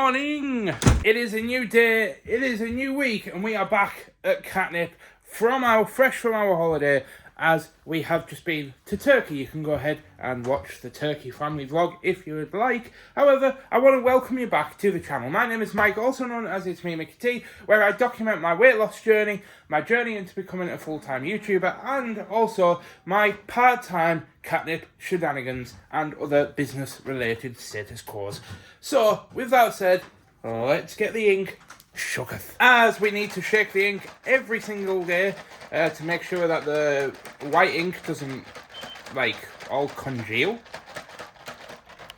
morning! It is a new day, it is a new week, and we are back at Katnipp fresh from our holiday, as we have just been to Turkey. You can go ahead and watch the Turkey family vlog if you would like. However, I want to welcome you back to the channel. My name is Mike, also known as It's Me, Mickey T, where I document my weight loss journey, my journey into becoming a full-time YouTuber, and also my part-time Katnipp shenanigans and other business-related status quos. So, with that said, let's get the ink shooketh. As we need to shake the ink every single day to make sure that the white ink doesn't, all congeal.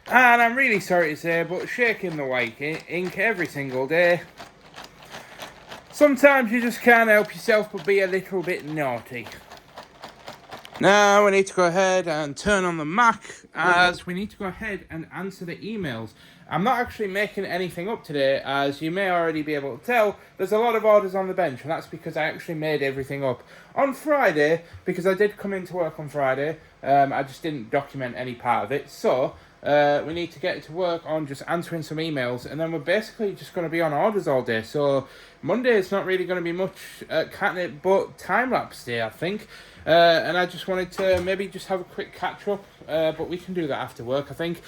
And I'm really sorry to say, but shaking the white ink every single day, sometimes you just can't help yourself but be a little bit naughty. Now we need to go ahead and turn on the Mac, as we need to go ahead and answer the emails. I'm not actually making anything up today, as you may already be able to tell. There's a lot of orders on the bench, and that's because I actually made everything up on Friday, because I did come into work on Friday. I just didn't document any part of it, so we need to get to work on just answering some emails, and then we're basically just going to be on orders all day. So Monday is not really going to be much Katnipp, but time-lapse day, I think. And I just wanted to maybe just have a quick catch-up, but we can do that after work, I think,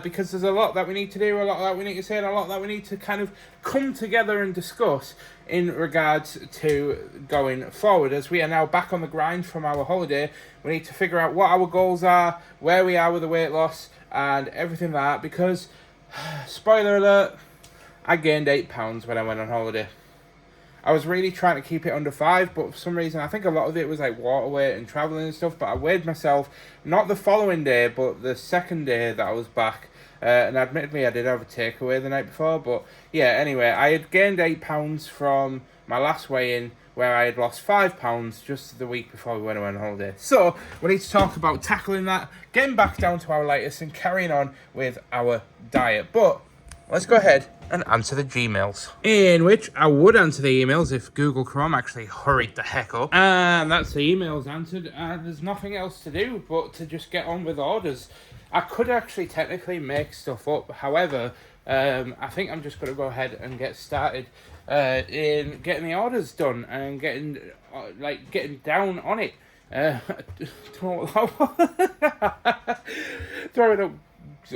because there's a lot that we need to do, a lot that we need to say, and a lot that we need to kind of come together and discuss in regards to going forward. As we are now back on the grind from our holiday, we need to figure out what our goals are, where we are with the weight loss, and everything like that, because, spoiler alert, I gained 8 pounds when I went on holiday. I was really trying to keep it under 5, but for some reason, I think a lot of it was like water weight and travelling and stuff, but I weighed myself, not the following day, but the second day that I was back, and admittedly, I did have a takeaway the night before, but yeah, anyway, I had gained 8 pounds from my last weigh-in, where I had lost 5 pounds just the week before we went on holiday. So, we need to talk about tackling that, getting back down to our lightest, and carrying on with our diet. But let's go ahead and answer the Gmails. In which I would answer the emails if Google Chrome actually hurried the heck up. And that's the emails answered, and there's nothing else to do but to just get on with orders. I could actually technically make stuff up, however, I think I'm just going to go ahead and get started in getting the orders done and getting down on it. Throwing up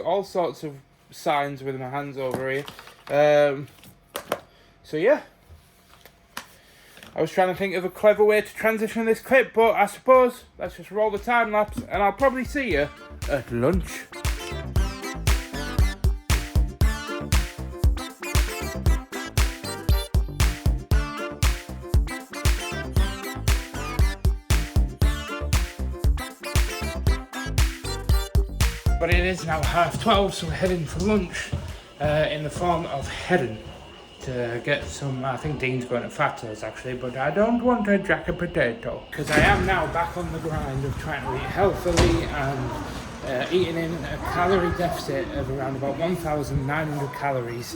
all sorts of signs with my hands over here. So yeah, I was trying to think of a clever way to transition this clip, but I suppose let's just roll the time lapse, and I'll probably see you at lunch. But it is now 12:30, so we're heading for lunch in the form of heading to get some. I think Dean's going to Fatter's actually, but I don't want a jack of potato, because I am now back on the grind of trying to eat healthily and eating in a calorie deficit of around about 1,900 calories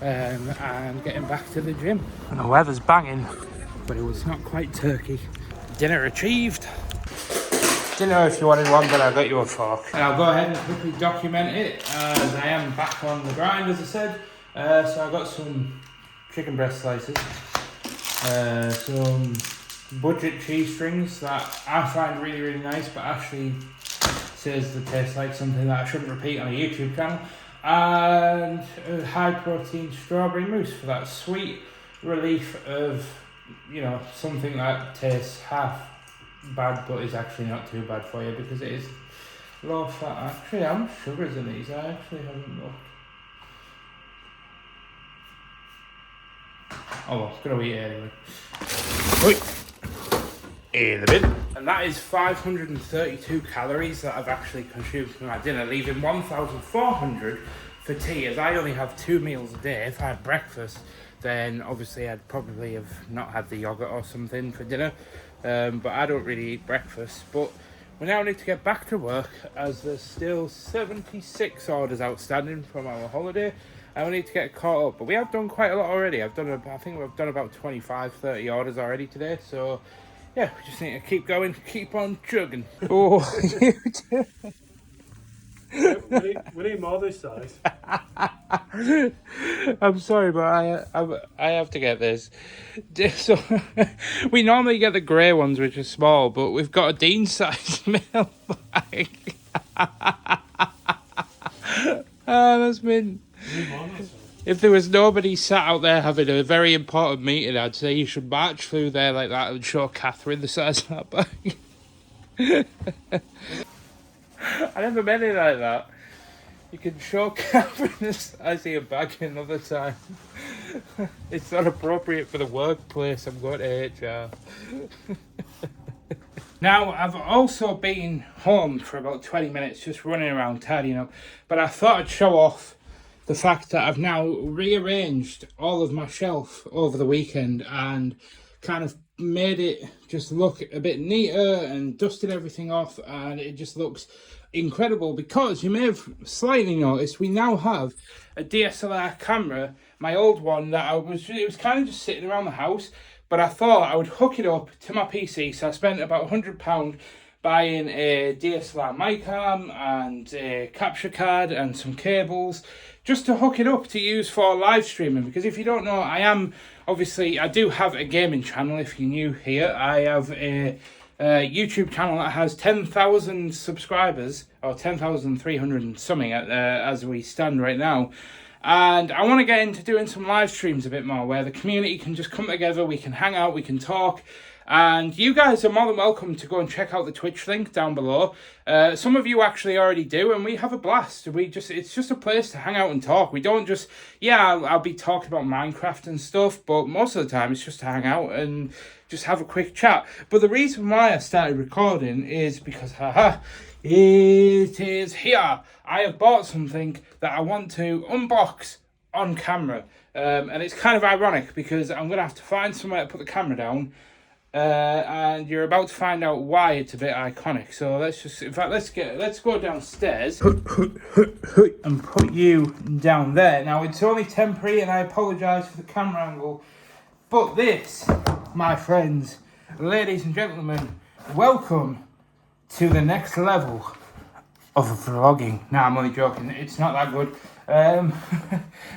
and getting back to the gym. And the weather's banging, but it was not quite turkey. Dinner achieved. Didn't know if you wanted one, but I got you a fork. And I'll go ahead and quickly document it, as I am back on the grind, as I said. So I got some chicken breast slices, some budget cheese strings that I find really, really nice, but Ashley says they taste like something that I shouldn't repeat on a YouTube channel, and a high protein strawberry mousse for that sweet relief of, you know, something that tastes half bad but is actually not too bad for you, because it is low fat. Actually, how much sugar is in these? I actually haven't looked. Oh well, gonna eat it anyway. Oi. In the bin. And that is 532 calories that I've actually consumed for my dinner, leaving 1,400 for tea, as I only have 2 meals a day. If I had breakfast, then obviously I'd probably have not had the yogurt or something for dinner. But I don't really eat breakfast. But we now need to get back to work, as there's still 76 orders outstanding from our holiday, and we need to get caught up. But we have done quite a lot already. I think we've done about 25-30 orders already today. So yeah, we just need to keep going, keep on chugging. Oh, you do. We need more this size. I'm sorry, but I have to get this. So we normally get the grey ones, which are small, but we've got a Dean-sized mailbag. That's been. If there was nobody sat out there having a very important meeting, I'd say you should march through there like that and show Catherine the size of that bag. I never meant it like that. You can show Catherine the size of your bag another time. It's not appropriate for the workplace. I'm going to HR. Now, I've also been home for about 20 minutes just running around tidying up, but I thought I'd show off the fact that I've now rearranged all of my shelf over the weekend and kind of made it just look a bit neater and dusted everything off, and it just looks incredible because you may have slightly noticed we now have a DSLR camera. My old one that it was kind of just sitting around the house, but I thought I would hook it up to my PC, so I spent about £100 buying a DSLR mic arm and a capture card and some cables just to hook it up to use for live streaming. Because if you don't know, I do have a gaming channel. If you're new here, I have a YouTube channel that has 10,000 subscribers, or 10,300 and something as we stand right now. And I want to get into doing some live streams a bit more, where the community can just come together, we can hang out, we can talk. And you guys are more than welcome to go and check out the Twitch link down below. Some of you actually already do, and we have a blast. It's just a place to hang out and talk. We don't just, I'll be talking about Minecraft and stuff, but most of the time it's just to hang out and just have a quick chat. But the reason why I started recording is because, it is here. I have bought something that I want to unbox on camera. And it's kind of ironic because I'm going to have to find somewhere to put the camera down. And you're about to find out why it's a bit iconic. So let's go downstairs and put you down there. Now it's only temporary, and I apologise for the camera angle, but this, my friends, ladies and gentlemen, welcome to the next level of vlogging. Nah, I'm only joking. It's not that good.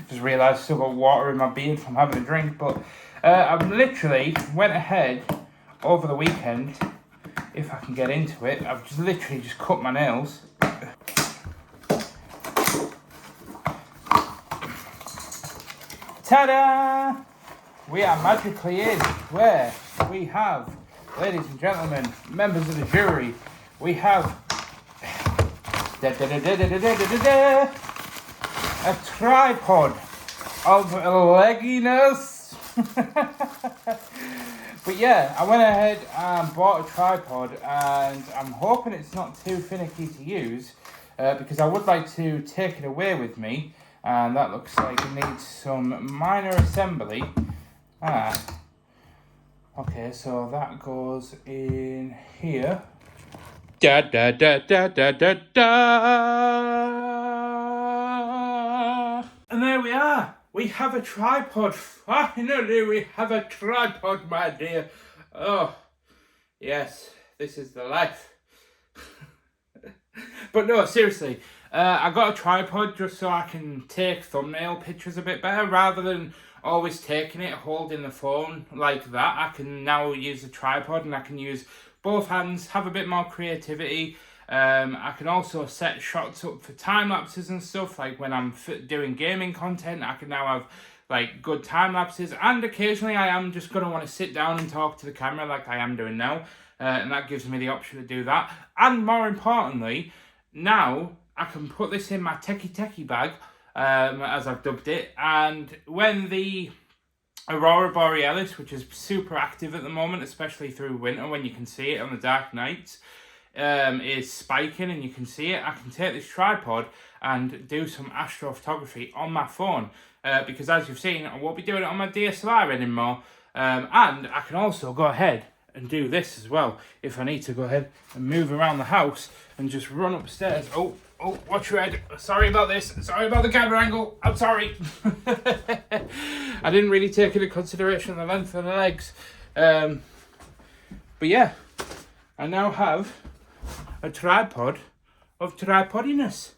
Just realised I still got water in my beard from having a drink, but I've literally went ahead over the weekend, if I can get into it. I've just literally just cut my nails. Ta-da! We are magically in where we have, ladies and gentlemen, members of the jury, we have a tripod of legginess. But yeah, I went ahead and bought a tripod, and I'm hoping it's not too finicky to use, because I would like to take it away with me, and that looks like it needs some minor assembly. Okay, so that goes in here. Da da da da da da da. And there we are. We have a tripod. Finally, we have a tripod, my dear. Oh, yes, this is the life. But no, seriously, I got a tripod just so I can take thumbnail pictures a bit better, rather than always taking it, holding the phone like that. I can now use the tripod, and I can use both hands, have a bit more creativity. I can also set shots up for time lapses and stuff, like when I'm doing gaming content. I can now have like good time lapses, and occasionally I am just going to want to sit down and talk to the camera like I am doing now, and that gives me the option to do that. And more importantly, now I can put this in my techie bag, as I've dubbed it, and when the Aurora Borealis, which is super active at the moment, especially through winter when you can see it on the dark nights, is spiking and you can see it, I can take this tripod and do some astrophotography on my phone, because as you've seen, I won't be doing it on my DSLR anymore, and I can also go ahead and do this as well if I need to go ahead and move around the house and just run upstairs. Oh, watch your head. Sorry about this. Sorry about the camera angle. I'm sorry. I didn't really take into consideration the length of the legs. But yeah, I now have a tripod of tripodiness.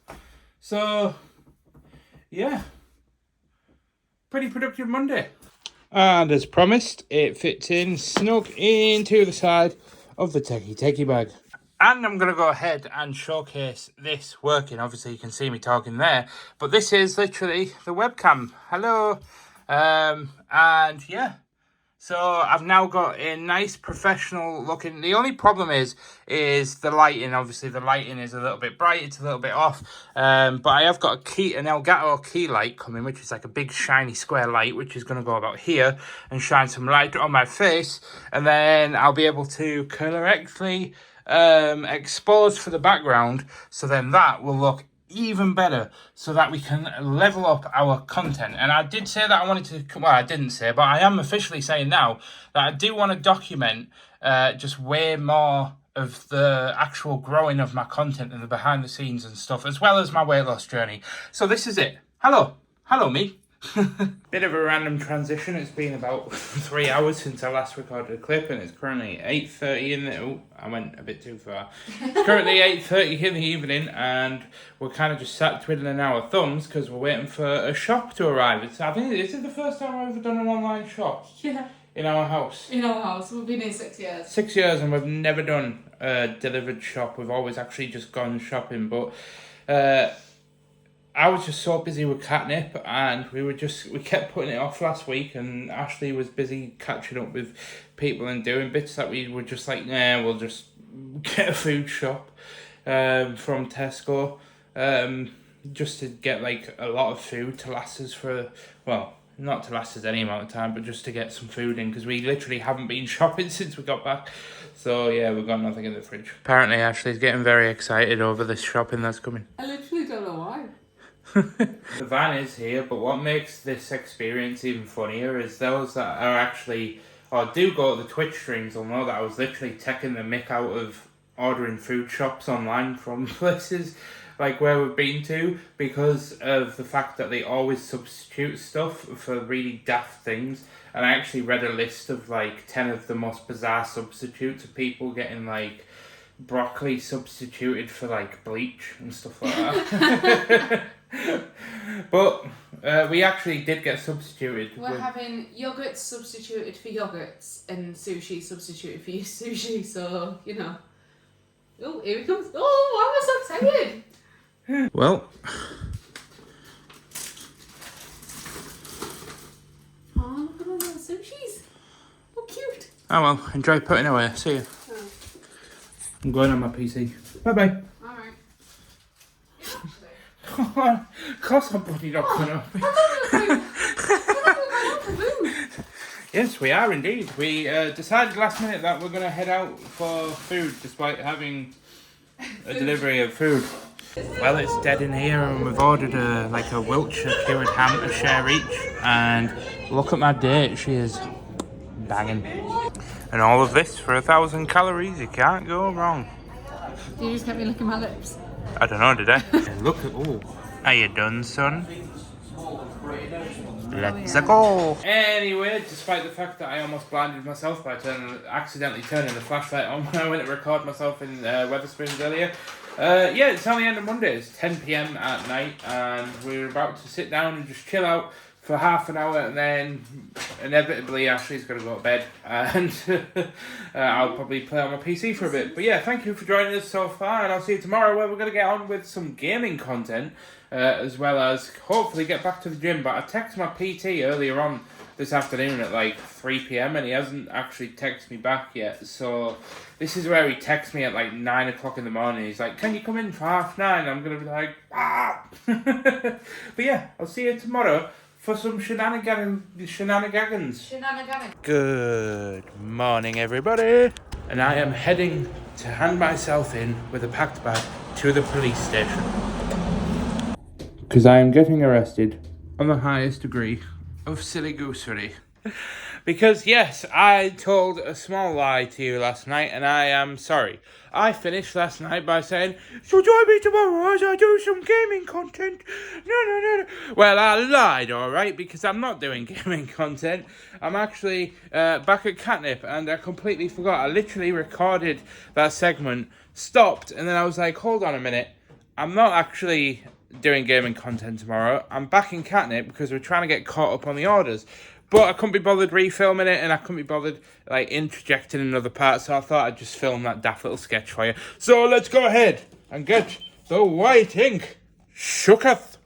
So, yeah. pretty productive Monday. And as promised, it fits in snug into the side of the techie bag. And I'm going to go ahead and showcase this working. Obviously, you can see me talking there. But this is literally the webcam. Hello. And yeah. So I've now got a nice professional looking. The only problem is the lighting. Obviously, the lighting is a little bit bright. It's a little bit off. But I have got an Elgato key light coming, which is like a big shiny square light, which is going to go about here and shine some light on my face. And then I'll be able to correctly expose for the background. So then that will look even better, so that we can level up our content. And I did say that I wanted to, well, I didn't say, but I am officially saying now that I do want to document just way more of the actual growing of my content and the behind the scenes and stuff, as well as my weight loss journey. So this is it. Hello me. Bit of a random transition. It's been about 3 hours since I last recorded a clip, and it's currently 8:30 in the... Oh, I went a bit too far. It's currently 8:30 in the evening, and we're kind of just sat twiddling our thumbs because we're waiting for a shop to arrive. I think this is the first time I've ever done an online shop. Yeah. In our house. In our house. We've been here 6 years. 6 years, and we've never done a delivered shop. We've always actually just gone shopping, but... I was just so busy with Katnipp, and we kept putting it off last week, and Ashley was busy catching up with people and doing bits that we were just like, nah, we'll just get a food shop from Tesco, just to get like a lot of food to last us for, well, not to last us any amount of time, but just to get some food in, because we literally haven't been shopping since we got back. So yeah, we've got nothing in the fridge. Apparently Ashley's getting very excited over this shopping that's coming. I literally don't know why. The van is here, but what makes this experience even funnier is those that are actually, or do go to the Twitch streams will know that I was literally taking the mick out of ordering food shops online from places like where we've been to, because of the fact that they always substitute stuff for really daft things. And I actually read a list of like 10 of the most bizarre substitutes of people getting like broccoli substituted for like bleach and stuff like that. But we actually did get substituted. We're having yogurts substituted for yogurts and sushi substituted for sushi, so, you know. Oh, here he comes. Oh, I'm so excited. Well. Oh, look at all those sushis. Oh, cute. Oh well, enjoy putting away. See you. Oh. I'm going on my PC. Bye-bye. Of course I'm bloody not going up. Yes, we are indeed. We decided last minute that we're going to head out for food despite having a delivery of food. Well, it's dead in here, and we've ordered a Wiltshire cured ham to share each, and look at my date, she is banging. And all of this for 1,000 calories, you can't go wrong. Did you just get me licking my lips? I don't know, did I? Look at, oh, are you done, son? Let's go. Anyway, despite the fact that I almost blinded myself by accidentally turning the flashlight on when I went to record myself in Wetherspoons earlier. Yeah, it's only end of Monday. It's 10 p.m. at night, and we're about to sit down and just chill out for half an hour, and then inevitably Ashley's going to go to bed, and I'll probably play on my PC for a bit. But yeah, thank you for joining us so far, and I'll see you tomorrow where we're going to get on with some gaming content, as well as hopefully get back to the gym. But I texted my PT earlier on this afternoon at like 3 p.m. and he hasn't actually texted me back yet. So this is where he texts me at like 9 o'clock in the morning. He's like, can you come in for 9:30? I'm going to be like, ah! But yeah, I'll see you tomorrow for some shenanigans. Good morning, everybody. And I am heading to hand myself in with a packed bag to the police station, because I am getting arrested on the highest degree of silly goosery. Because yes, I told a small lie to you last night, and I am sorry. I finished last night by saying, so join me tomorrow as I do some gaming content. No. Well, I lied, alright, because I'm not doing gaming content. I'm actually back at Katnipp, and I completely forgot. I literally recorded that segment, stopped, and then I was like, hold on a minute. I'm not actually doing gaming content tomorrow. I'm back in Katnipp because we're trying to get caught up on the orders. But I couldn't be bothered refilming it, and I couldn't be bothered like interjecting another part, so I thought I'd just film that daft little sketch for you. So let's go ahead and get the white ink shooketh.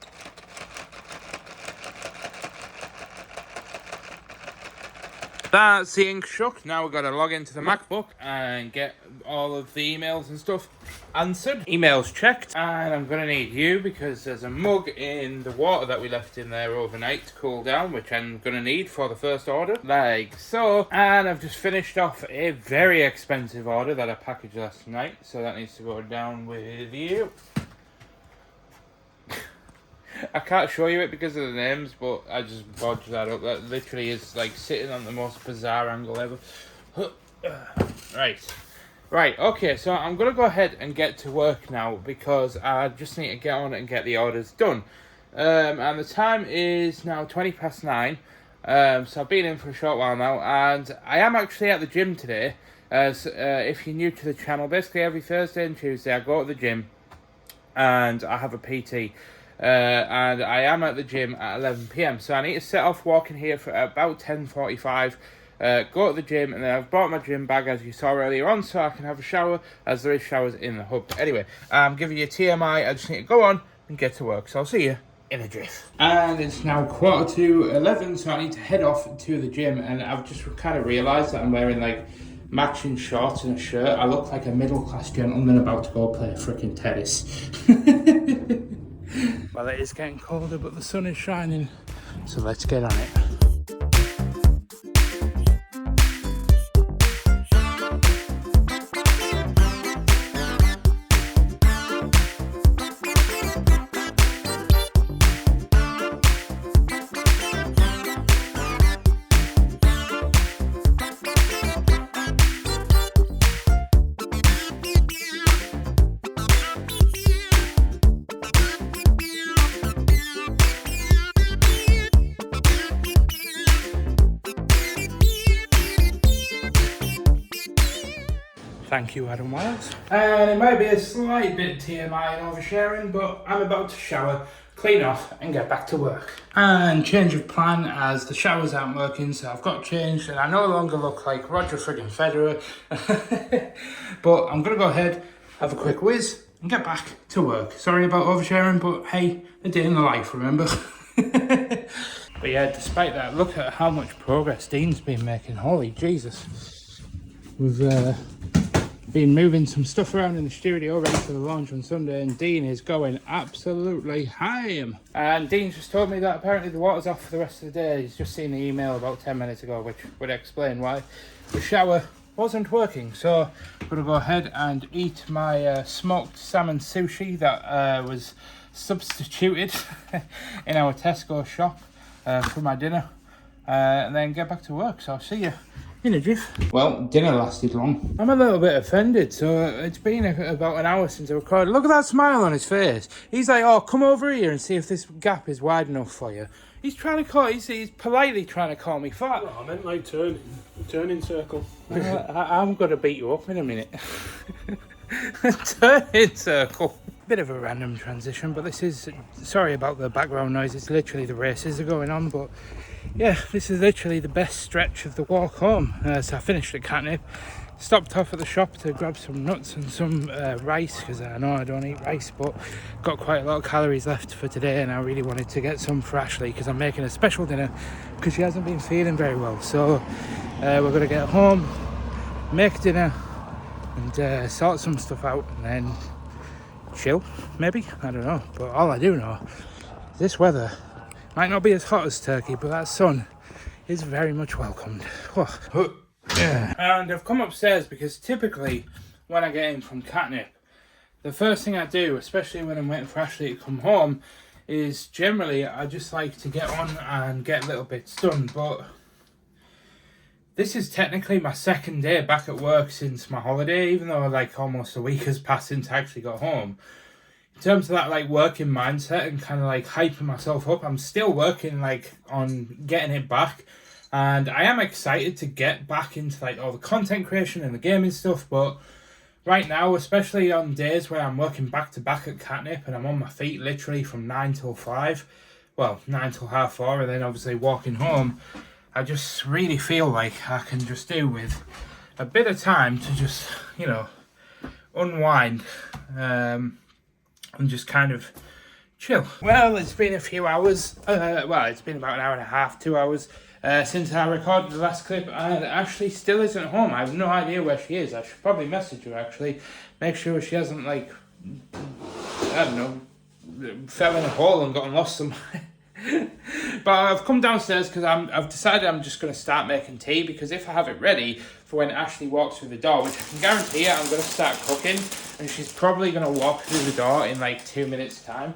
That's the ink shook. Now we've got to log into the MacBook and get all of the emails and stuff answered. Emails checked. And I'm going to need you because there's a mug in the water that we left in there overnight to cool down, which I'm going to need for the first order. Like so. And I've just finished off a very expensive order that I packaged last night. So that needs to go down with you. I can't show you it because of the names, but I just bodged that up. That literally is like sitting on the most bizarre angle ever. Right, okay, so I'm going to go ahead and get to work now because I just need to get on and get the orders done. And the time is now 9:20. So I've been in for a short while now, and I am actually at the gym today. If you're new to the channel, basically every Thursday and Tuesday I go to the gym and I have a PT. And I am at the gym at 11 p.m. So I need to set off walking here for about 10:45, go to the gym, and then I've brought my gym bag as you saw earlier on so I can have a shower as there is showers in the hub. Anyway, I'm giving you TMI. I just need to go on and get to work. So I'll see you in a jiff. And it's now 11:15, so I need to head off to the gym, and I've just kind of realised that I'm wearing like matching shorts and a shirt. I look like a middle-class gentleman about to go play frickin' tennis. Well, it is getting colder, but the sun is shining, so let's get on it. Thank you, Adam Wiles. And it might be a slight bit TMI and oversharing, but I'm about to shower, clean off, and get back to work. And change of plan as the showers aren't working, so I've got changed, and I no longer look like Roger friggin' Federer. But I'm gonna go ahead, have a quick whiz, and get back to work. Sorry about oversharing, but hey, a day in the life, remember? But yeah, despite that, look at how much progress Dean's been making. Holy Jesus. We've been moving some stuff around in the studio ready for the launch on Sunday, and Dean is going absolutely ham. And Dean just told me that apparently the water's off for the rest of the day. He's just seen the email about 10 minutes ago, which would explain why the shower wasn't working. So I'm going to go ahead and eat my smoked salmon sushi that was substituted in our Tesco shop for my dinner, and then get back to work. So I'll see you in a jiff. Well, dinner lasted long. I'm a little bit offended. So it's been about an hour since I recorded. Look at that smile on his face. He's like, oh, come over here and see if this gap is wide enough for you. He's trying to call, he's politely trying to call me fat. Oh, I meant like turning circle. I'm going to beat you up in a minute. Turning circle. Bit of a random transition, but this is, sorry about the background noise, it's literally the races are going on, but yeah, this is literally the best stretch of the walk home. So I finished at Katnipp, stopped off at the shop to grab some nuts and some rice, because I know I don't eat rice, but got quite a lot of calories left for today, and I really wanted to get some for Ashley because I'm making a special dinner because she hasn't been feeling very well. So we're going to get home, make dinner, and sort some stuff out, and then chill, maybe, I don't know. But all I do know is this weather might not be as hot as Turkey, but that sun is very much welcomed. Oh. And I've come upstairs because typically when I get in from Katnipp, the first thing I do, especially when I'm waiting for Ashley to come home, is generally I just like to get on and get little bits done. But this is technically my second day back at work since my holiday, even though like almost a week has passed since I actually got home. In terms of that like working mindset and kind of like hyping myself up, I'm still working like on getting it back. And I am excited to get back into like all the content creation and the gaming stuff, but right now, especially on days where I'm working back to back at Katnipp and I'm on my feet literally from 9 till 5, well, 9 till half 4, and then obviously walking home, I just really feel like I can just do with a bit of time to just, you know, unwind and just kind of chill. Well, it's been a few hours, it's been about an hour and a half, 2 hours since I recorded the last clip, and Ashley still isn't home. I have no idea where she is. I should probably message her actually, make sure she hasn't, like, I don't know, fell in a hole and gotten lost somewhere. But I've come downstairs because I've decided I'm just going to start making tea, because if I have it ready for when Ashley walks through the door, which I can guarantee I'm going to start cooking, and she's probably going to walk through the door in like 2 minutes time.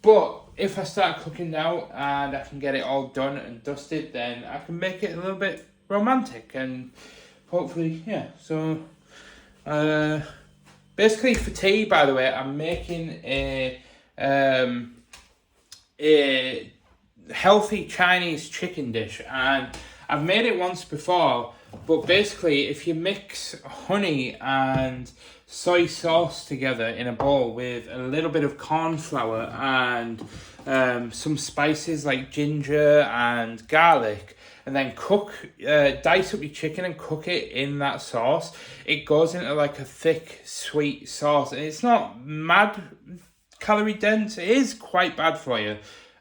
But if I start cooking now and I can get it all done and dusted, then I can make it a little bit romantic and hopefully, yeah. So basically for tea, by the way, I'm making a healthy Chinese chicken dish, and I've made it once before, but basically if you mix honey and soy sauce together in a bowl with a little bit of corn flour and some spices like ginger and garlic, and then dice up your chicken and cook it in that sauce, it goes into like a thick sweet sauce, and it's not mad calorie dense. It is quite bad for you.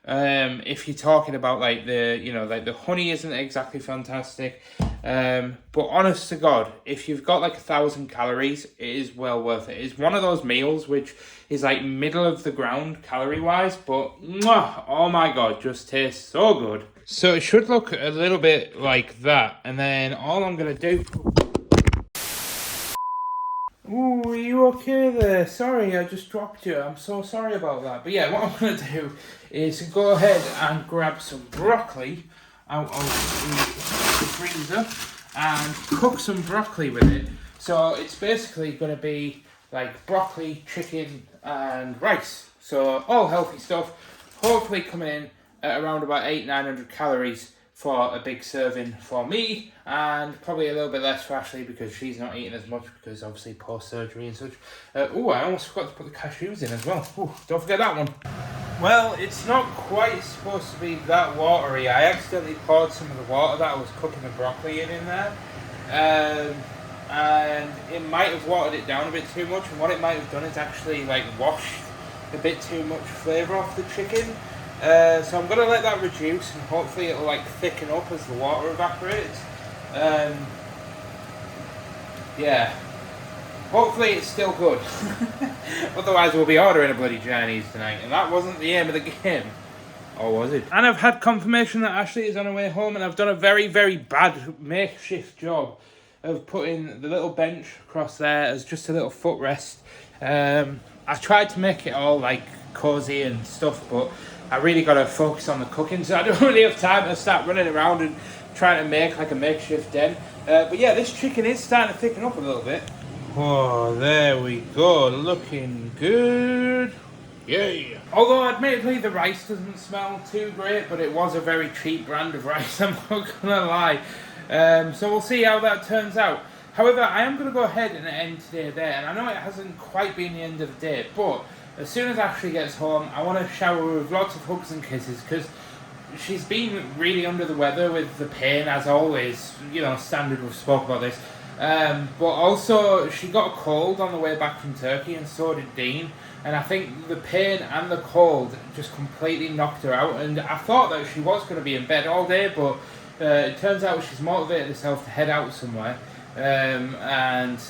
If you're talking about like the honey isn't exactly fantastic, but honest to God, if you've got like 1,000 calories, it is well worth it. It's one of those meals which is like middle of the ground calorie wise, but oh my God, just tastes so good. So it should look a little bit like that, and then all I'm gonna do. Ooh, are you okay there? Sorry, I just dropped you. I'm so sorry about that. But yeah, what I'm going to do is go ahead and grab some broccoli out of the freezer and cook some broccoli with it. So it's basically going to be like broccoli, chicken and rice. So all healthy stuff. Hopefully coming in at around about 800-900 calories for a big serving for me, and probably a little bit less for Ashley because she's not eating as much because obviously post-surgery and such. I almost forgot to put the cashews in as well. Ooh, don't forget that one. Well, it's not quite supposed to be that watery. I accidentally poured some of the water that I was cooking the broccoli in there. And it might have watered it down a bit too much, and what it might have done is actually like washed a bit too much flavour off the chicken. So I'm going to let that reduce, and hopefully it'll like thicken up as the water evaporates. Yeah, hopefully it's still good. Otherwise we'll be ordering a bloody Chinese tonight, and that wasn't the aim of the game. Or was it? And I've had confirmation that Ashley is on her way home, and I've done a very, very bad makeshift job of putting the little bench across there as just a little footrest. I tried to make it all like cozy and stuff, but I really got to focus on the cooking, so I don't really have time to start running around and trying to make like a makeshift den. But yeah, this chicken is starting to thicken up a little bit. Oh, there we go, looking good. Yay! Although admittedly the rice doesn't smell too great, but it was a very cheap brand of rice, I'm not gonna lie. So we'll see how that turns out. However, I am going to go ahead and end today there, and I know it hasn't quite been the end of the day, but as soon as Ashley gets home, I want to shower her with lots of hugs and kisses, because she's been really under the weather with the pain, as always, you know, standard, we've spoke about this. But also, she got a cold on the way back from Turkey, and so did Dean, and I think the pain and the cold just completely knocked her out, and I thought that she was going to be in bed all day, but it turns out she's motivated herself to head out somewhere. And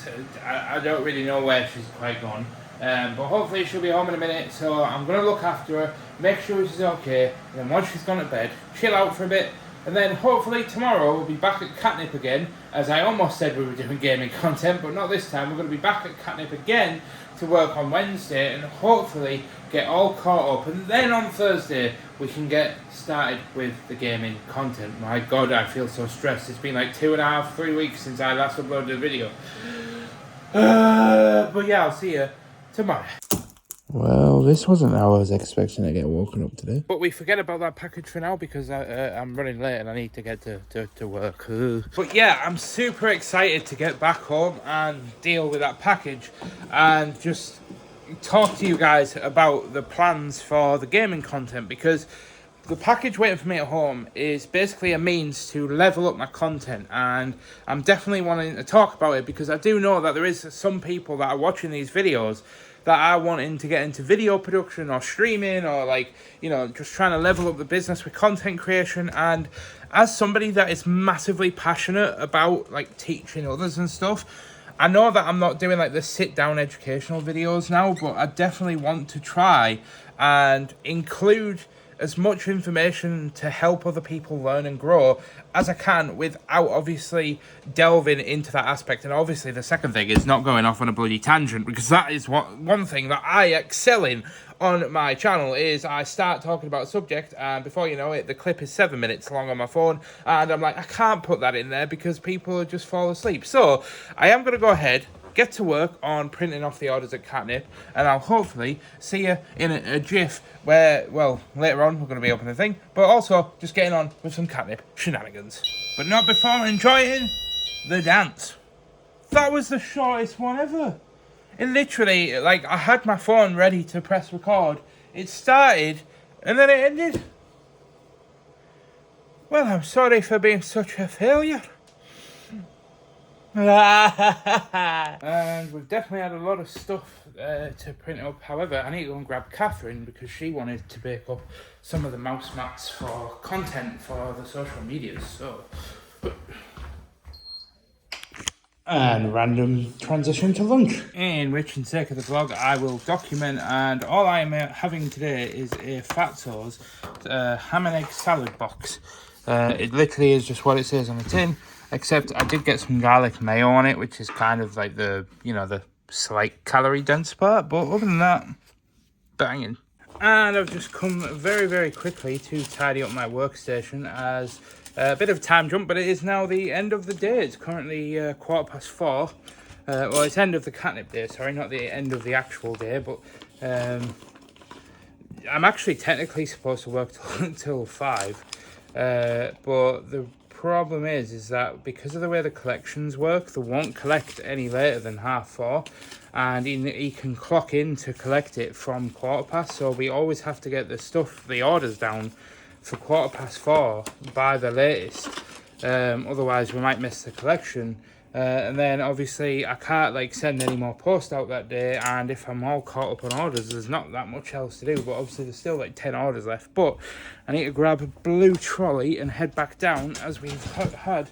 I don't really know where she's quite gone, but hopefully she'll be home in a minute, so I'm going to look after her, make sure she's okay, and then once she's gone to bed, chill out for a bit, and then hopefully tomorrow we'll be back at Katnipp again, as I almost said we were doing gaming content, but not this time. We're going to be back at Katnipp again to work on Wednesday, and hopefully get all caught up, and then on Thursday we can get started with the gaming content. My God, I feel so stressed. It's been like 2.5-3 weeks since I last uploaded a video. But yeah, I'll see you tomorrow. Well, this wasn't how I was expecting to get woken up today. But we forget about that package for now because I'm running late and I need to get to work. But yeah, I'm super excited to get back home and deal with that package and just talk to you guys about the plans for the gaming content, because the package waiting for me at home is basically a means to level up my content, and I'm definitely wanting to talk about it because I do know that there is some people that are watching these videos that are wanting to get into video production or streaming, or like, you know, just trying to level up the business with content creation. And as somebody that is massively passionate about like teaching others and stuff, I know that I'm not doing like the sit down educational videos now, but I definitely want to try and include as much information to help other people learn and grow as I can without obviously delving into that aspect. And obviously the second thing is not going off on a bloody tangent, because that is one thing that I excel in on my channel. Is I start talking about a subject and before you know it, the clip is 7 minutes long on my phone, and I'm like, I can't put that in there because people will just fall asleep. So I am going to go ahead, get to work on printing off the orders at Katnipp, and I'll hopefully see you in a jiff where, well, later on we're going to be opening a thing, but also just getting on with some Katnipp shenanigans. But not before enjoying the dance. That was the shortest one ever. It literally, like, I had my phone ready to press record, it started, and then it ended. Well, I'm sorry for being such a failure. And we've definitely had a lot of stuff to print up. However, I need to go and grab Catherine because she wanted to bake up some of the mouse mats for content for the social medias. So, and random transition to lunch, in which, in sake of the vlog, I will document. And all I am having today is a Fatso's ham and egg salad box. It literally is just what it says on the tin, except I did get some garlic mayo on it, which is kind of like the, you know, the slight calorie dense part. But other than that, banging. And I've just come very, very quickly to tidy up my workstation, as a bit of a time jump, but it is now the end of the day. It's currently 4:15. Well, it's end of the Katnipp day, sorry, not the end of the actual day, but I'm actually technically supposed to work till 5. But the problem is that because of the way the collections work, they won't collect any later than 4:30, and he can clock in to collect it from 4:15. So we always have to get the orders down for 4:15 by the latest. Otherwise we might miss the collection. And then obviously I can't like send any more post out that day, and if I'm all caught up on orders, there's not that much else to do. But obviously there's still like 10 orders left. But I need to grab a blue trolley and head back down, as we've had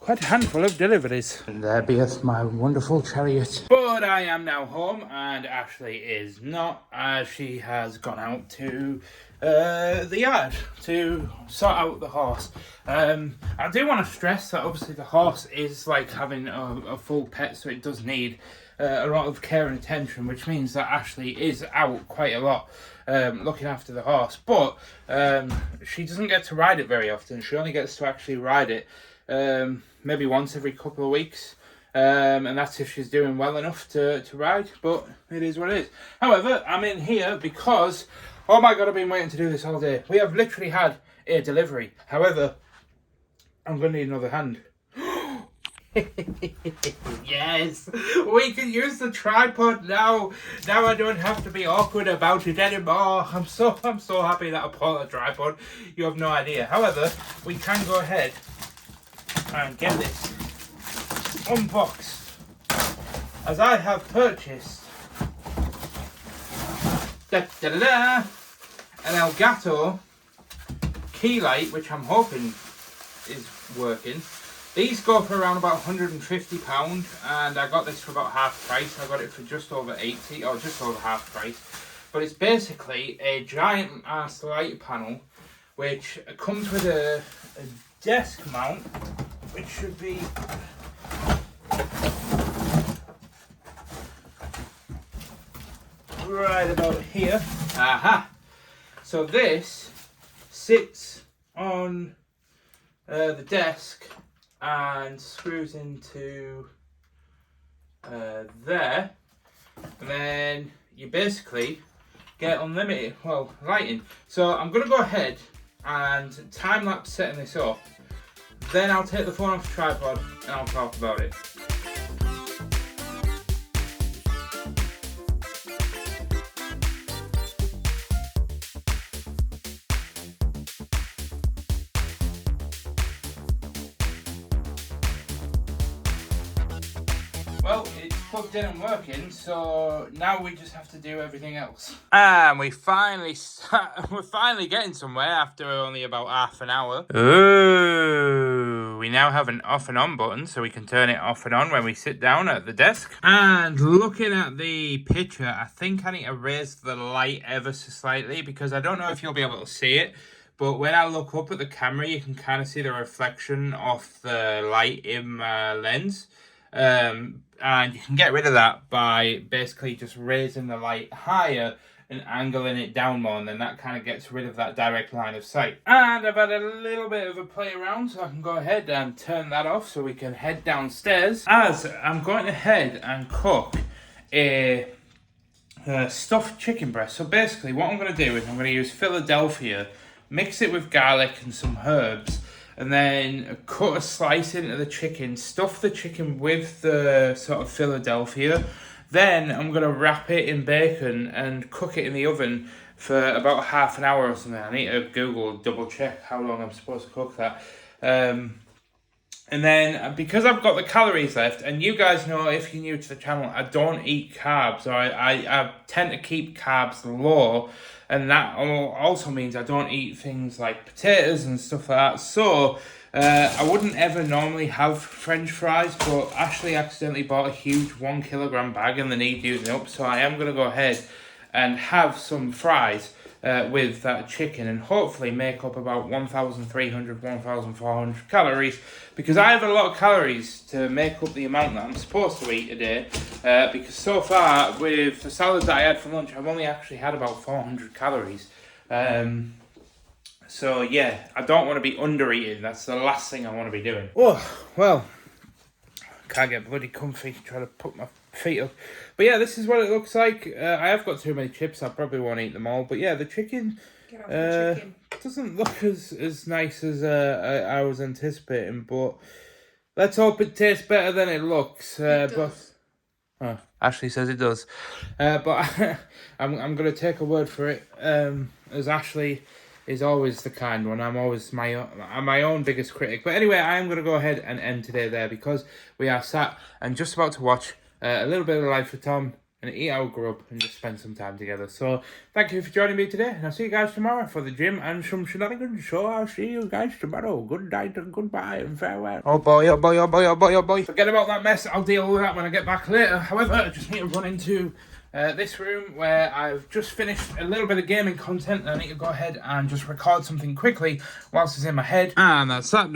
quite a handful of deliveries. And there beeth my wonderful chariot. But I am now home, and Ashley is not, as she has gone out to the yard to sort out the horse. I do want to stress that obviously the horse is like having a full pet, so it does need a lot of care and attention, which means that Ashley is out quite a lot looking after the horse. But she doesn't get to ride it very often. She only gets to actually ride it maybe once every couple of weeks. And that's if she's doing well enough to ride, but it is what it is. However, I'm in here because, oh my god, I've been waiting to do this all day. We have literally had a delivery. However, I'm going to need another hand. Yes, we can use the tripod now. Now I don't have to be awkward about it anymore. I'm so happy that I bought a tripod. You have no idea. However, we can go ahead and get this unboxed, as I have purchased an Elgato key light, which I'm hoping is working. These go for around about £150, and I got this for about half price. I got it for just over 80, or just over half price. But it's basically a giant ass light panel, which comes with a desk mount, which should be right about here. Aha! So this sits on the desk and screws into there, and then you basically get unlimited, lighting. So I'm going to go ahead and time-lapse setting this up. Then I'll take the phone off the tripod and I'll talk about it. Well, it's plugged in and working, so now we just have to do everything else. And we're finally getting somewhere after only about half an hour. Ooh, we now have an off and on button, so we can turn it off and on when we sit down at the desk. And looking at the picture, I think I need to raise the light ever so slightly, because I don't know if you'll be able to see it, but when I look up at the camera, you can kind of see the reflection of the light in my lens. And you can get rid of that by basically just raising the light higher and angling it down more, and then that kind of gets rid of that direct line of sight. And I've had a little bit of a play around, so I can go ahead and turn that off so we can head downstairs, as I'm going to head and cook a stuffed chicken breast. So basically what I'm going to do is I'm going to use Philadelphia, mix it with garlic and some herbs, and then cut a slice into the chicken, stuff the chicken with the sort of Philadelphia. Then I'm going to wrap it in bacon and cook it in the oven for about half an hour or something. I need to Google, double check how long I'm supposed to cook that. And then because I've got the calories left, and you guys know if you're new to the channel, I don't eat carbs. I tend to keep carbs low. And that also means I don't eat things like potatoes and stuff like that. So I wouldn't ever normally have French fries, but Ashley accidentally bought a huge 1 kilogram bag and they need using up. So I am going to go ahead and have some fries with that chicken and hopefully make up about 1,300, 1,400 calories, because I have a lot of calories to make up the amount that I'm supposed to eat a day, because so far with the salad that I had for lunch, I've only actually had about 400 calories. So yeah, I don't want to be under eating. That's the last thing I want to be doing. Oh, well, can't get bloody comfy trying to put my feet up. But yeah, this is what it looks like. I have got too many chips. I probably won't eat them all. But yeah, the chicken, doesn't look as nice as I was anticipating. But let's hope it tastes better than it looks. Ashley says it does. But I'm going to take a word for it. As Ashley is always the kind one. I'm always my own biggest critic. But anyway, I am going to go ahead and end today there, because we are sat and just about to watch a little bit of Life with Tom and eat our grub and just spend some time together. So thank you for joining me today, and I'll see you guys tomorrow for the gym and some shenanigans. So I'll see you guys tomorrow. Good night and goodbye and farewell. Oh boy, oh boy, oh boy, oh boy, oh boy. Forget about that mess. I'll deal with that when I get back later. However, I just need to run into this room where I've just finished a little bit of gaming content, and I need to go ahead and just record something quickly whilst it's in my head. And that's that.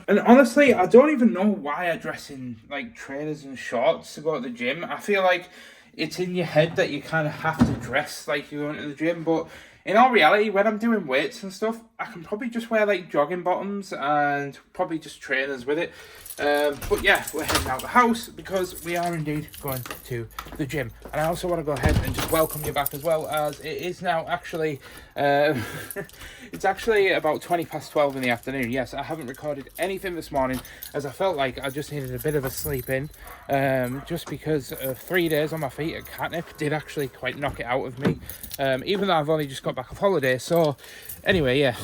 And honestly, I don't even know why I dress in like trainers and shorts to go to the gym. I feel like it's in your head that you kind of have to dress like you're going to the gym, but in all reality, when I'm doing weights and stuff, I can probably just wear like jogging bottoms and probably just trainers with it. But yeah, we're heading out the house because we are indeed going to the gym. And I also want to go ahead and just welcome you back, as well, as it is now actually, it's actually about 12:20 in the afternoon. Yes, I haven't recorded anything this morning, as I felt like I just needed a bit of a sleep in, just because 3 days on my feet at Katnipp did actually quite knock it out of me, even though I've only just got back off holiday. So anyway, yeah,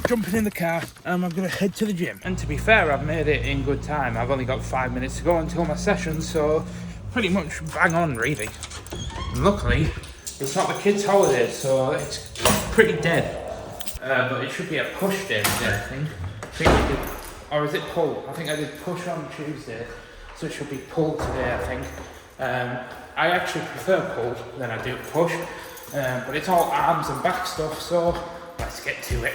jumping in the car and I'm going to head to the gym. And to be fair, I've made it in good time. I've only got 5 minutes to go until my session, so pretty much bang on, really. And luckily, it's not the kids' holiday, so it's pretty dead. But it should be a push day today, I think. Or is it pull? I think I did push on Tuesday, so it should be pull today, I think. I actually prefer pull than I do push, but it's all arms and back stuff, so let's get to it.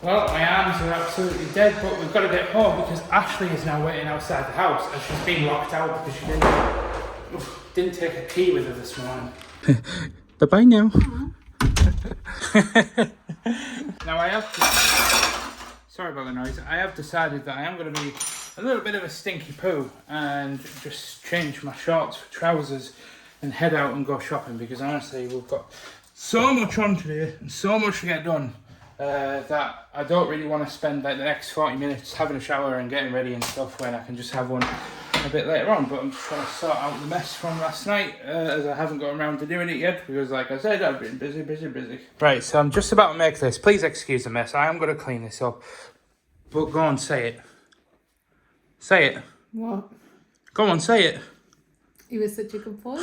Well, my arms are absolutely dead, but we've got to get home because Ashley is now waiting outside the house and she's been locked out because she didn't take a key with her this morning. Bye-bye now. Now I have sorry about the noise. I have decided that I am going to be a little bit of a stinky poo and just change my shorts for trousers and head out and go shopping because honestly we've got so much on today and so much to get done that I don't really want to spend like the next 40 minutes having a shower and getting ready and stuff when I can just have one a bit later on. But I'm trying to sort out the mess from last night as I haven't got around to doing it yet because like I said I've been busy. Right, so I'm just about to make this. Please excuse the mess. I am going to clean this up. But go on, say it. Say it. What? Go on, say it. You were such a good boy.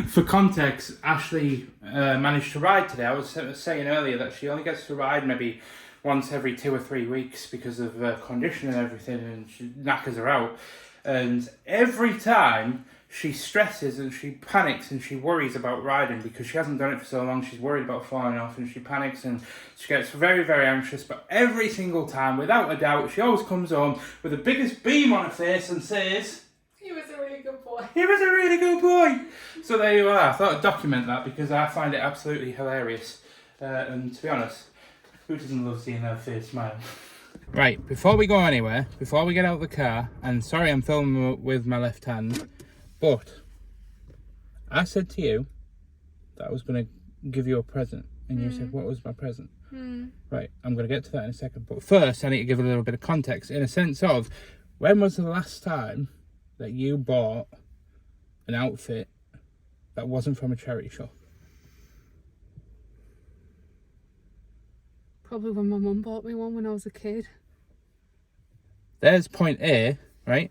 For context, Ashley managed to ride today. I was saying earlier that she only gets to ride maybe once every 2 or 3 weeks because of condition and everything, and she knackers her out. And every time she stresses and she panics and she worries about riding because she hasn't done it for so long. She's worried about falling off and she panics and she gets very, very anxious. But every single time, without a doubt, she always comes home with the biggest beam on her face and says, He was a really good boy. "He was a really good boy." So there you are. I thought I'd document that because I find it absolutely hilarious. And to be honest, who doesn't love seeing their face smile? Right, before we go anywhere, before we get out of the car, and sorry I'm filming with my left hand, but I said to you that I was going to give you a present, and you said, what was my present? Right, I'm going to get to that in a second, but first I need to give a little bit of context in a sense of, when was the last time that you bought an outfit that wasn't from a charity shop? Probably when my mum bought me one when I was a kid. There's point A, right?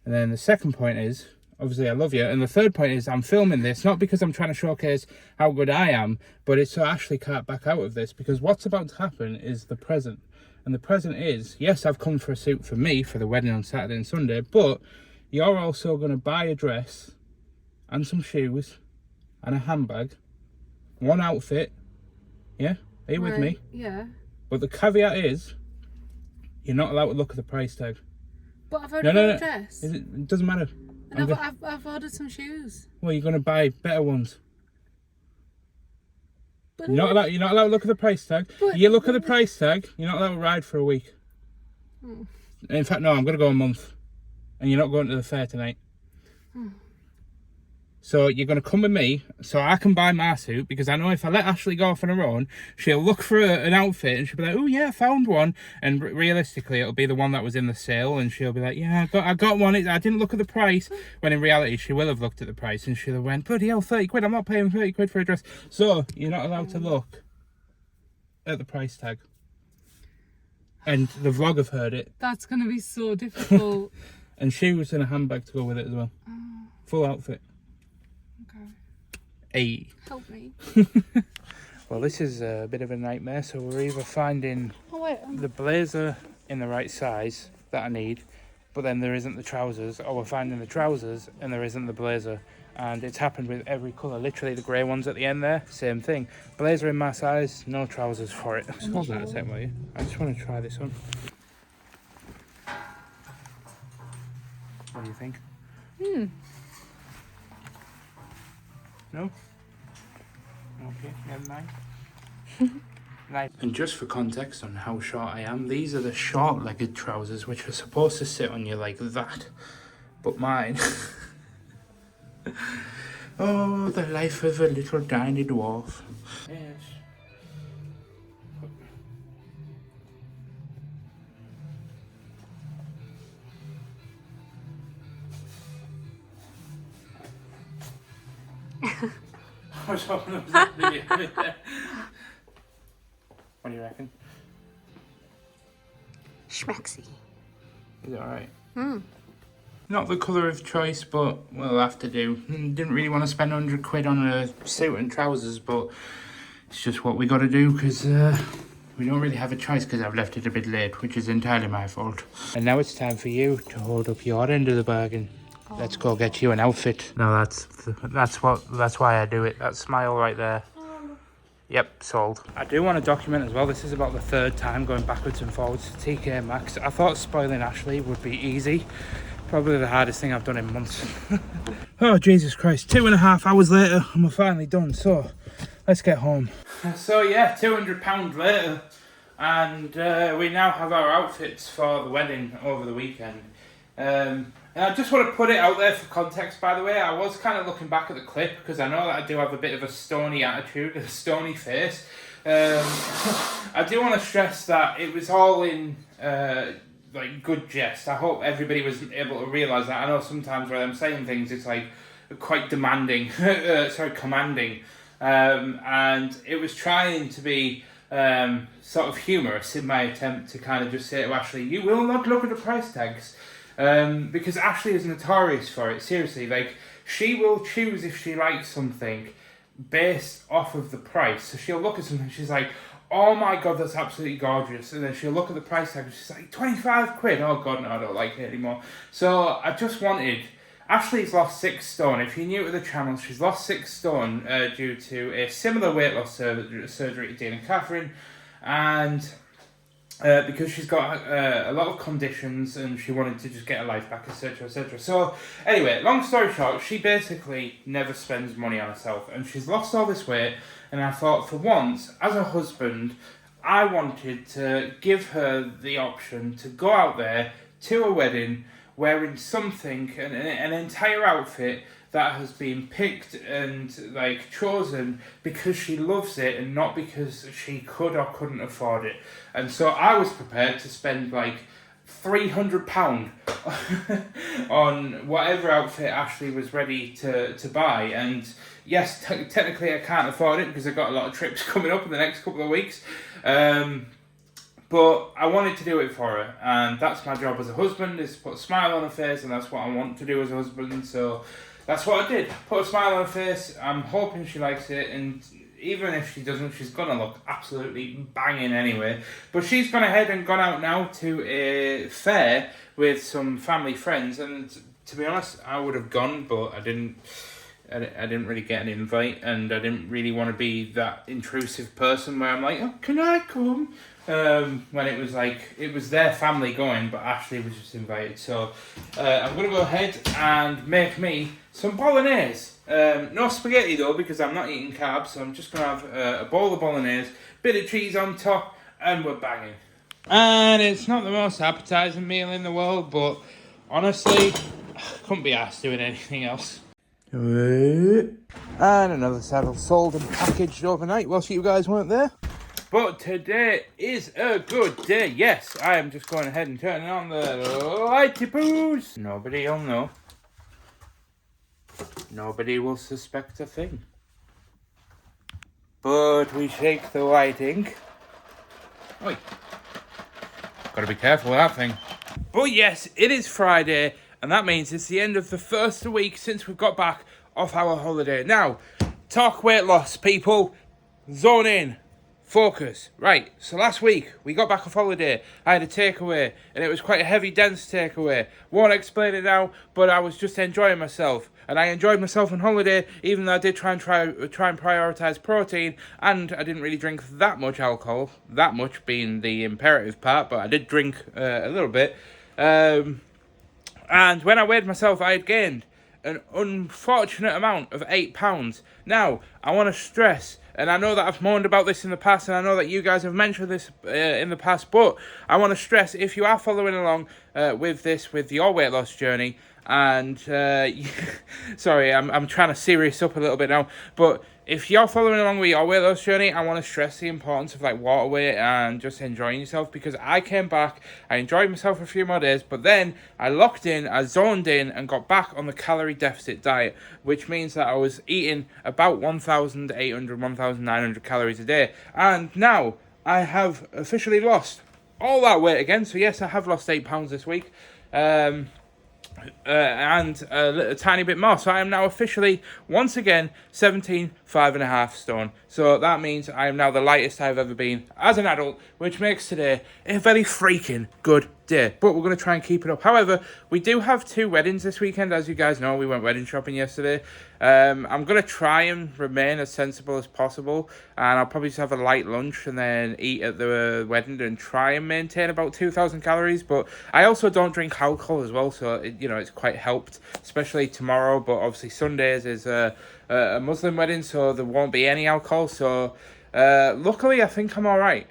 And then the second point is, obviously I love you. And the third point is I'm filming this, not because I'm trying to showcase how good I am, but it's so Ashley can't back out of this, because what's about to happen is the present. And the present is, yes, I've come for a suit for me for the wedding on Saturday and Sunday, but you're also going to buy a dress and some shoes and a handbag, one outfit, yeah? Are you with me? Yeah. But the caveat is, you're not allowed to look at the price tag. But I've already got a dress. It doesn't matter. And I've ordered some shoes. Well, you're going to buy better ones. But You're not allowed to look at the price tag. But- You look at the price tag, you're not allowed to ride for a week. In fact, no, I'm going to go a month. And you're not going to the fair tonight. So you're going to come with me so I can buy my suit, because I know if I let Ashley go off on her own, she'll look for an outfit and she'll be like, oh yeah, I found one. And realistically, it'll be the one that was in the sale, and she'll be like, yeah, I got one. I didn't look at the price. When in reality, she will have looked at the price and she'll have went, bloody hell, 30 quid. I'm not paying 30 quid for a dress. So you're not allowed to look at the price tag. And the vlog have heard it. That's going to be so difficult. And shoes and a handbag to go with it as well. Full outfit. Okay. Hey. Help me. Well, this is a bit of a nightmare. So we're either finding the blazer in the right size that I need, but then there isn't the trousers, or we're finding the trousers and there isn't the blazer. And it's happened with every colour. Literally the grey ones at the end there, same thing. Blazer in my size, no trousers for it. Just hold that a second, will you? I just want to try this on. What do you think? No? Okay, never mind. Nice. And just for context on how short I am, these are the short-legged trousers, which are supposed to sit on you like that. But mine... Oh, the life of a little tiny dwarf. Yes. What do you reckon? Schmexy. Is it alright? Not the colour of choice, but we'll have to do. Didn't really want to spend 100 quid on a suit and trousers, but it's just what we got to do, because we don't really have a choice, because I've left it a bit late, which is entirely my fault. And now it's time for you to hold up your end of the bargain. Let's go get you an outfit. No, that's why I do it. That smile right there. Yep, sold. I do want to document as well, this is about the third time going backwards and forwards to TK Maxx. I thought spoiling Ashley would be easy. Probably the hardest thing I've done in months. Oh, Jesus Christ. 2.5 hours later, and we're finally done. So, let's get home. So, yeah, £200 later. And we now have our outfits for the wedding over the weekend. And I just want to put it out there for context, by the way. I was kind of looking back at the clip because I know that I do have a bit of a stony attitude, a stony face. I do want to stress that it was all in like good jest. I hope everybody was able to realise that. I know sometimes when I'm saying things, it's like quite demanding, commanding, and it was trying to be sort of humorous in my attempt to kind of just say to Ashley, you will not look at the price tags. Because Ashley is notorious for it, seriously, like, she will choose if she likes something based off of the price. So she'll look at something, she's like, oh my god, that's absolutely gorgeous, and then she'll look at the price tag and she's like, 25 quid, oh god, no, I don't like it anymore. So I just wanted, Ashley's lost 6 stone. If you're new to the channel, she's lost 6 stone due to a similar weight loss surgery to Dean and Catherine, and because she's got a lot of conditions and she wanted to just get her life back, etc, etc. So anyway, long story short, she basically never spends money on herself and she's lost all this weight, and I thought for once, as a husband, I wanted to give her the option to go out there to a wedding wearing something, an entire outfit that has been picked and like chosen because she loves it and not because she could or couldn't afford it. And so I was prepared to spend like £300 on whatever outfit Ashley was ready to buy. And yes, technically I can't afford it because I've got a lot of trips coming up in the next couple of weeks. But I wanted to do it for her, and that's my job as a husband, is to put a smile on her face, and that's what I want to do as a husband. So that's what I did. Put a smile on her face. I'm hoping she likes it, and even if she doesn't, she's going to look absolutely banging anyway. But she's gone ahead and gone out now to a fair with some family friends, and to be honest, I would have gone, but I didn't really get an invite, and I didn't really want to be that intrusive person where I'm like, oh, can I come? When it was like, it was their family going, but Ashley was just invited. So I'm going to go ahead and make me some bolognese. No spaghetti though, because I'm not eating carbs, so I'm just going to have a bowl of bolognese, bit of cheese on top, and we're banging. And it's not the most appetising meal in the world, but honestly, I couldn't be asked doing anything else. And another saddle sold and packaged overnight whilst you guys weren't there. But today is a good day. Yes, I am just going ahead and turning on the lighty poos. Nobody will know. Nobody will suspect a thing. But we shake the lighting. Oi. Gotta be careful with that thing. But yes, it is Friday, and that means it's the end of the first week since we've got back off our holiday. Now, talk weight loss, people. Zone in. Focus. Right, so last week we got back off holiday. I had a takeaway, and it was quite a heavy, dense takeaway. Won't explain it now, but I was just enjoying myself. And I enjoyed myself on holiday, even though I did try and prioritise protein, and I didn't really drink that much alcohol, that much being the imperative part, but I did drink a little bit. And when I weighed myself, I had gained an unfortunate amount of £8. Now, I want to stress, and I know that I've moaned about this in the past, and I know that you guys have mentioned this in the past, but I want to stress, if you are following along with your weight loss journey, and sorry, I'm trying to serious up a little bit now, but if you're following along with your weight loss journey, I want to stress the importance of like water weight and just enjoying yourself, because I came back, I enjoyed myself for a few more days, but then I locked in, I zoned in and got back on the calorie deficit diet, which means that I was eating about 1,800, 1,900 calories a day, and now I have officially lost all that weight again. So yes, I have lost £8 this week. And a tiny bit more. So I am now officially, once again, 17.5 stone. So that means I am now the lightest I've ever been as an adult, which makes today a very freaking good day, but we're going to try and keep it up. However, we do have 2 weddings this weekend. As you guys know, we went wedding shopping yesterday. I'm going to try and remain as sensible as possible, and I'll probably just have a light lunch and then eat at the wedding and try and maintain about 2,000 calories. But I also don't drink alcohol as well, so it's quite helped, especially tomorrow. But obviously Sundays is a Muslim wedding, so there won't be any alcohol. So luckily, I think I'm all right.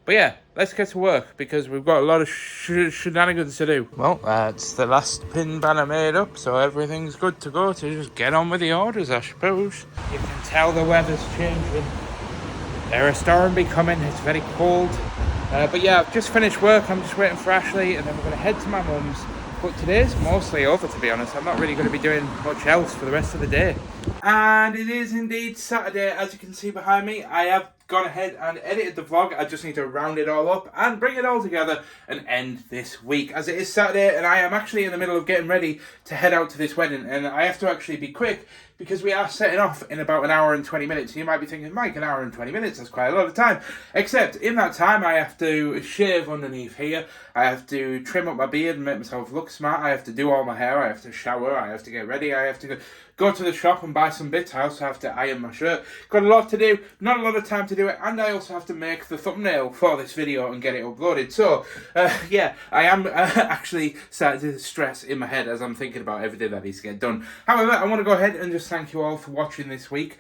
But yeah, let's get to work because we've got a lot of shenanigans to do. Well, it's the last pin banner made up, so everything's good to go to just get on with the orders, I suppose. You can tell the weather's changing. There's a storm be coming, it's very cold. But yeah, I've just finished work, I'm just waiting for Ashley, and then we're going to head to my mum's. But today's mostly over, to be honest. I'm not really going to be doing much else for the rest of the day. And it is indeed Saturday, as you can see behind me. I have gone ahead and edited the vlog. I just need to round it all up and bring it all together and end this week, as it is Saturday and I am actually in the middle of getting ready to head out to this wedding, and I have to actually be quick because we are setting off in about an hour and 20 minutes. You might be thinking, Mike, an hour and 20 minutes, that's quite a lot of time. Except in that time I have to shave underneath here, I have to trim up my beard and make myself look smart, I have to do all my hair, I have to shower, I have to get ready, I have to go to the shop and buy some bits. I also have to iron my shirt. Got a lot to do, not a lot of time to do it, and I also have to make the thumbnail for this video and get it uploaded. So, yeah, I am actually starting to stress in my head as I'm thinking about everything that needs to get done. However, I want to go ahead and just thank you all for watching this week.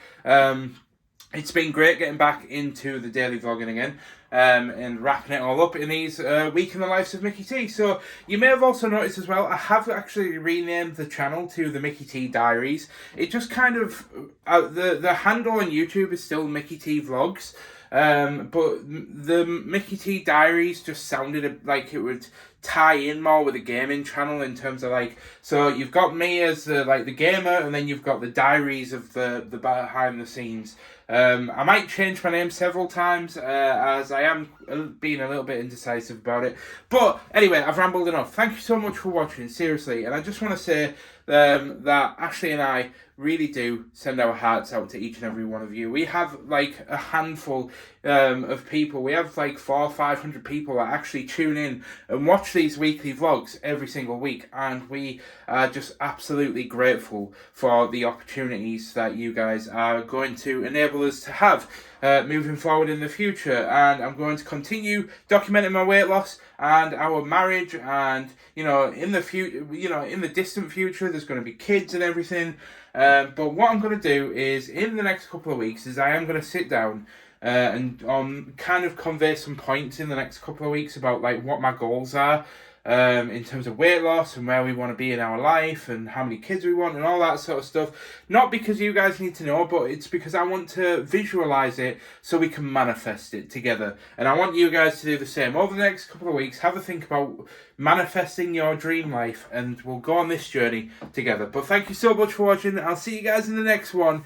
It's been great getting back into the daily vlogging again. And wrapping it all up in these week in the lives of Mickey T. So you may have also noticed as well, I have actually renamed the channel to the Mickey T Diaries. It just kind of the handle on YouTube is still Mickey T Vlogs, but the Mickey T Diaries just sounded like it would tie in more with the gaming channel in terms of like, so you've got me as the gamer, and then you've got the diaries of the behind the scenes. I might change my name several times as I am being a little bit indecisive about it. But anyway, I've rambled enough. Thank you so much for watching, seriously. And I just want to say that Ashley and I really do send our hearts out to each and every one of you. We have like a handful of people. We have like 400 or 500 people that actually tune in and watch these weekly vlogs every single week, and we are just absolutely grateful for the opportunities that you guys are going to enable us to have moving forward in the future. And I'm going to continue documenting my weight loss and our marriage, and in the future, in the distant future, there's going to be kids and everything. But what I'm going to do is, in the next couple of weeks, is I am going to sit down and kind of convey some points in the next couple of weeks about like what my goals are in terms of weight loss and where we want to be in our life and how many kids we want and all that sort of stuff. Not because you guys need to know, but it's because I want to visualize it so we can manifest it together. And I want you guys to do the same. Over the next couple of weeks, have a think about manifesting your dream life, and we'll go on this journey together. But thank you so much for watching. I'll see you guys in the next one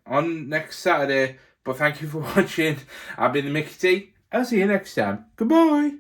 on next Saturday. But thank you for watching. I've been the Mickey T. I'll see you next time. Goodbye.